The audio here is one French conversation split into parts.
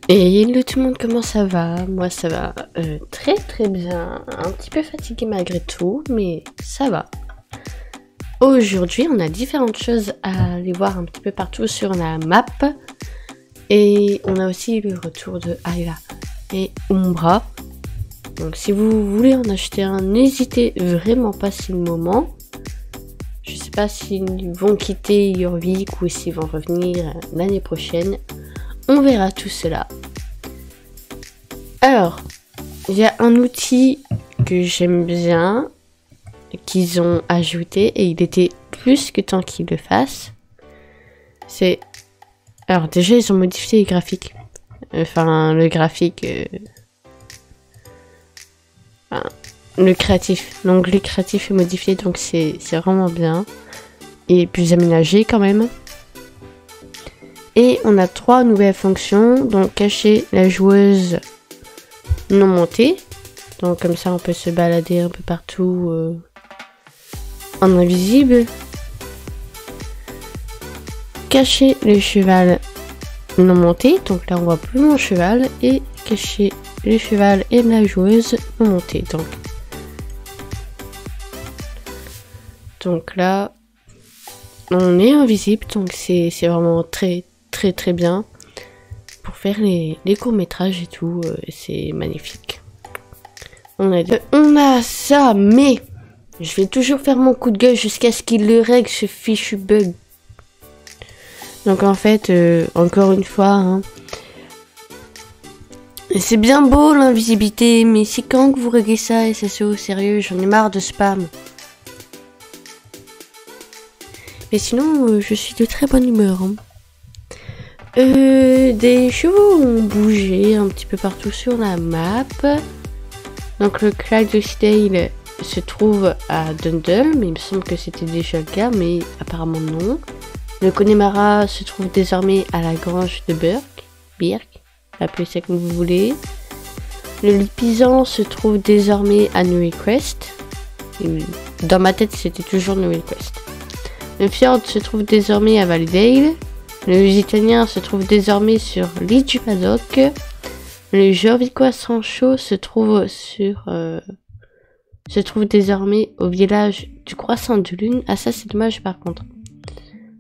Et hello tout le monde, comment ça va? Moi ça va très très bien, un petit peu fatigué malgré tout, mais ça va. Aujourd'hui on a différentes choses à aller voir un petit peu partout sur la map. Et on a aussi le retour de Ayla et Umbra. Donc si vous voulez en acheter un, n'hésitez vraiment pas, c'est le moment. Je sais pas s'ils vont quitter Jorvik ou s'ils vont revenir l'année prochaine. On verra tout cela. Alors, il y a un outil que j'aime bien, qu'ils ont ajouté, et il était plus que temps qu'ils le fassent. C'est... Alors déjà, ils ont modifié les graphiques. Enfin, le graphique... le créatif. L'onglet créatif est modifié, donc c'est vraiment bien. Et plus aménagé quand même. Et on a 3 nouvelles fonctions. Donc cacher la joueuse non montée. Donc comme ça on peut se balader un peu partout en invisible. Cacher le cheval non monté. Donc là on voit plus mon cheval. Et cacher le cheval et la joueuse non montée. Donc là on est invisible. Donc c'est vraiment très bien pour faire les courts-métrages et tout, c'est magnifique. On a ça, mais je vais toujours faire mon coup de gueule jusqu'à ce qu'il le règle, ce fichu bug. Donc en fait, encore une fois, hein, c'est bien beau l'invisibilité, mais c'est quand que vous réglez ça et c'est au sérieux, j'en ai marre de spam. Mais sinon, je suis de très bonne humeur. Hein. Des chevaux ont bougé un petit peu partout sur la map. Donc le Clydesdale se trouve à Dundle, mais il me semble que c'était déjà le cas, mais apparemment non. Le Connemara se trouve désormais à la grange de Birk, appelez ça comme vous voulez. Le Lipizzan se trouve désormais à New Crest. Dans ma tête c'était toujours New Crest. Le Fjord se trouve désormais à Validale. Le Lusitanien se trouve désormais sur l'île du Paddock. Le Jorvicois Sancho se trouve désormais au village du Croissant de Lune. Ah ça c'est dommage par contre.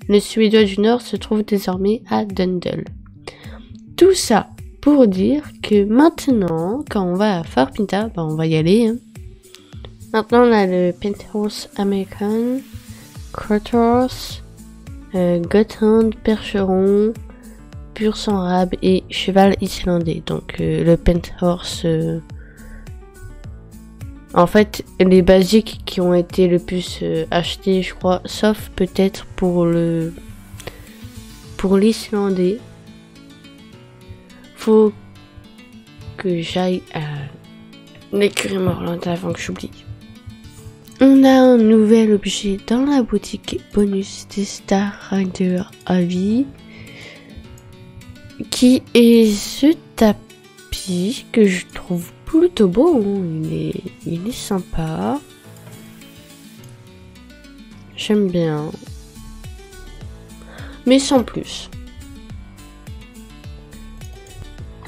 Le Suédois du Nord se trouve désormais à Dundle. Tout ça pour dire que maintenant, quand on va à Fort Pinta, on va y aller. Hein. Maintenant on a le Penthorse American, Quarters, Gotthard, Percheron, Pur Sang Rab et Cheval Islandais. Donc le Penthorse... En fait, les basiques qui ont été le plus achetés, je crois, sauf peut-être pour l'Islandais. Faut que j'aille à l'écurie Morland avant que j'oublie. On a un nouvel objet dans la boutique bonus des Star Rider à vie, qui est ce tapis que je trouve plutôt beau. Il est sympa. J'aime bien. Mais sans plus.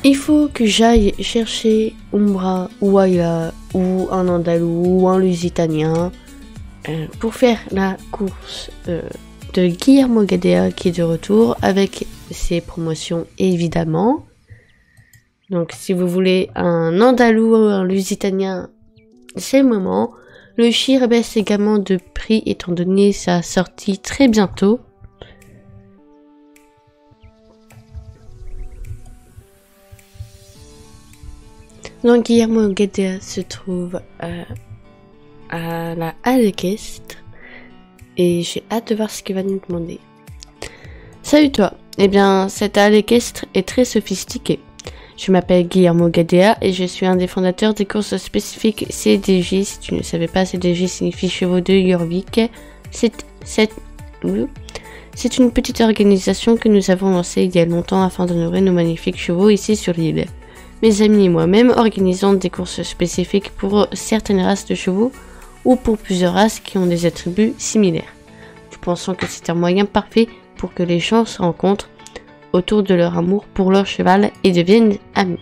Il faut que j'aille chercher Umbra ou Ayla ou un Andalou ou un Lusitanien pour faire la course de Guillermo Gadea qui est de retour avec ses promotions évidemment. Donc si vous voulez un Andalou ou un Lusitanien, c'est le moment. Le Shir baisse également de prix étant donné sa sortie très bientôt. Donc Guillermo Gadea se trouve à la halle équestre et j'ai hâte de voir ce qu'il va nous demander. Salut toi, eh bien cette halle équestre est très sophistiquée. Je m'appelle Guillermo Gadea et je suis un des fondateurs des courses spécifiques CDJ. Si tu ne savais pas, CDJ signifie Chevaux de Jorvik. C'est une petite organisation que nous avons lancée il y a longtemps afin d'honorer nos magnifiques chevaux ici sur l'île. Mes amis et moi-même organisons des courses spécifiques pour certaines races de chevaux ou pour plusieurs races qui ont des attributs similaires. Nous pensons que c'est un moyen parfait pour que les gens se rencontrent autour de leur amour pour leur cheval et deviennent amis.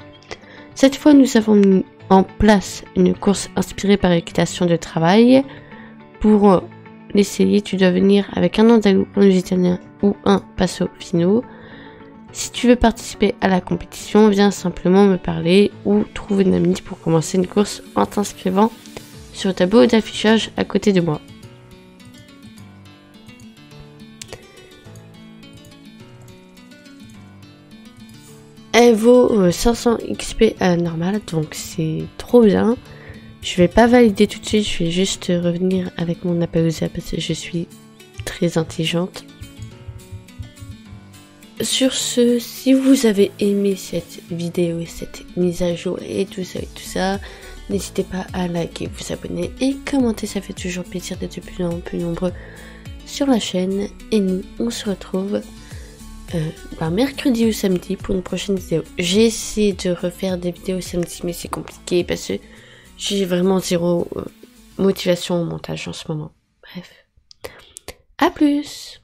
Cette fois, nous avons mis en place une course inspirée par l'équitation de travail. Pour l'essayer, tu dois venir avec un andalou, un lusitano ou un passo fino. Si tu veux participer à la compétition, viens simplement me parler ou trouve une amie pour commencer une course en t'inscrivant sur le tableau d'affichage à côté de moi. Elle vaut 500 XP à la normale, donc c'est trop bien. Je vais pas valider tout de suite, je vais juste revenir avec mon Appaloosa parce que je suis très intelligente. Sur ce, si vous avez aimé cette vidéo, cette mise à jour et tout ça, n'hésitez pas à liker, vous abonner et commenter, ça fait toujours plaisir d'être de plus en plus nombreux sur la chaîne. Et nous, on se retrouve mercredi ou samedi pour une prochaine vidéo. J'ai essayé de refaire des vidéos samedi, mais c'est compliqué parce que j'ai vraiment zéro motivation au montage en ce moment. Bref, à plus!